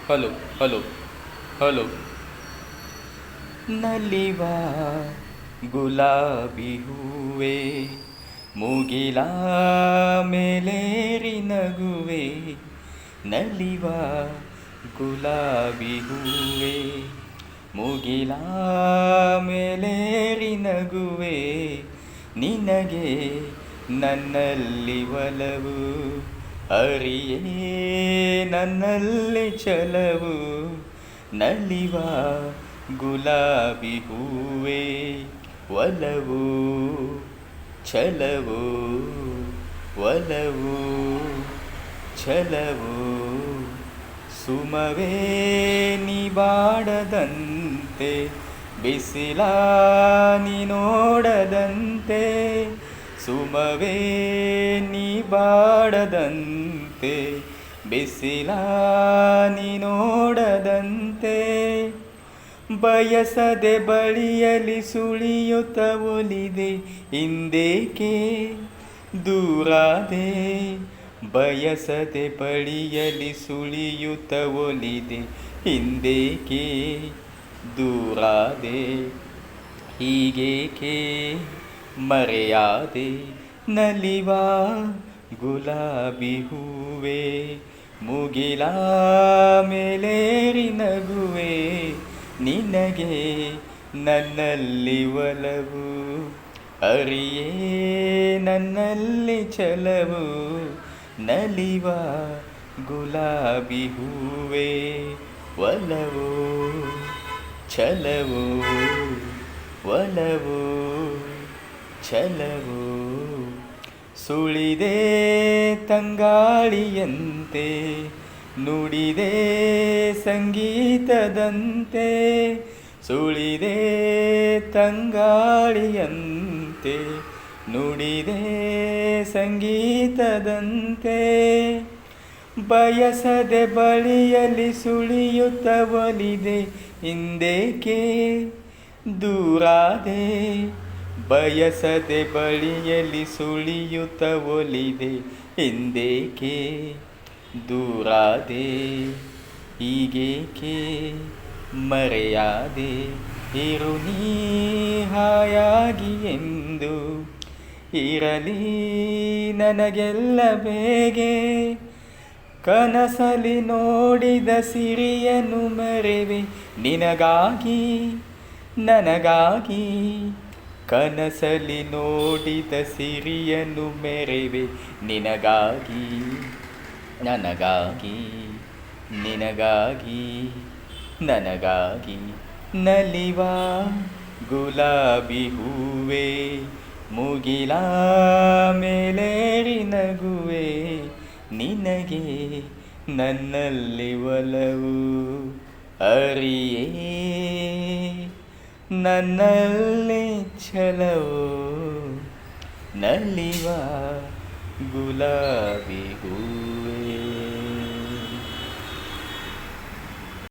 hello hello hello ನಲಿವ ಗುಲಾಬಿ ಹೂವೆ ಮುಗಿಲ ಮೇಲೇರಿ ನಗುವೆ ನಲಿವ ಗುಲಾಬಿ ಹೂವೆ ಮುಗಿಲ ಮೇಲೇರಿ ನಗುವೆ ನಿನಗೆ ನನ್ನಲ್ಲಿ ಒಲವು ಅರಿಯೇ ನನ್ನಲ್ಲಿ ಛಲವು ನಲಿವ ಗುಲಾಬಿ ಹೂವೆ ಒಲವು ಛಲವು ಒಲವು ಛಲವು ಸುಮವೇ ನೀ ಬಾಡದಂತೆ ಬಿಸಿಲ ನೀ ನೋಡದಂತೆ ಸುಮವೇ ನೀ ಬಾಡದಂತೆ ಬಿಸಿಲ ನೀ ನೋಡದಂತೆ ಬಯಸದೆ ಬಳಿಯಲಿ ಸುಳಿಯುತ್ತ ಒಲಿದೆ ಹಿಂದೇಕೆ ದೂರಾದೆ ಬಯಸದೆ ಬಳಿಯಲಿ ಸುಳಿಯುತ್ತ ಒಲಿದೆ ಹಿಂದೇಕೆ ದೂರಾದೆ ಹೀಗೇಕೆ ಮರೆಯಾದೆ ನಲಿವ ಗುಲಾಬಿ ಹೂವೆ ಮುಗಿಲ ಮೇಲೇರಿ ನಗುವೆ ನಿನಗೆ ನನ್ನಲ್ಲಿ ಒಲವು ಅರಿಯೇ ನನ್ನಲ್ಲಿ ಛಲವು ನಲಿವ ಗುಲಾಬಿ ಹೂವೆ ಒಲವು ಛಲವು ಒಲವು ಛಲವು ಸುಳಿದೆ ತಂಗಾಳಿಯಂತೆ ನುಡಿದೆ ಸಂಗೀತದಂತೆ ಸುಳಿದೆ ತಂಗಾಳಿಯಂತೆ ನುಡಿದೆ ಸಂಗೀತದಂತೆ ಬಯಸದೆ ಬಳಿಯಲಿ ಸುಳಿಯುತ್ತ ಒಲಿದೆ ಹಿಂದೇಕೆ ದೂರಾದೆ ಬಯಸದೆ ಬಳಿಯಲಿ ಸುಳಿಯುತ್ತ ಒಲಿದೆ ಹಿಂದೇಕೆ ದೂರಾದೆ ಹೀಗೇಕೆ ಮರೆಯಾದೆ ಇರು ನೀ ಹಾಯಾಗಿ ಎಂದು ಇರಲಿ ನನಗೆಲ್ಲ ಬೇಗೆ ಕನಸಲಿ ನೋಡಿದ ಸಿರಿಯನ್ನು ಮರೆವೆ ನಿನಗಾಗಿ ನನಗಾಗಿ ಕನಸಲಿ ನೋಡಿದ ಸಿರಿಯನ್ನು ಮೆರೆವೆ ನಿನಗಾಗಿ ನನಗಾಗಿ ನಿನಗಾಗಿ ನನಗಾಗಿ ನಲಿವ ಗುಲಾಬಿ ಹೂವೆ ಮುಗಿಲ ಮೇಲೇರಿ ನಗುವೆ ನಿನಗೆ ನನ್ನಲ್ಲಿ ಒಲವು ಅರಿಯೇ ನನ್ನಲ್ಲಿ ಛಲವು ನಲಿವ ಗುಲಾಬಿ ಹೂವೆ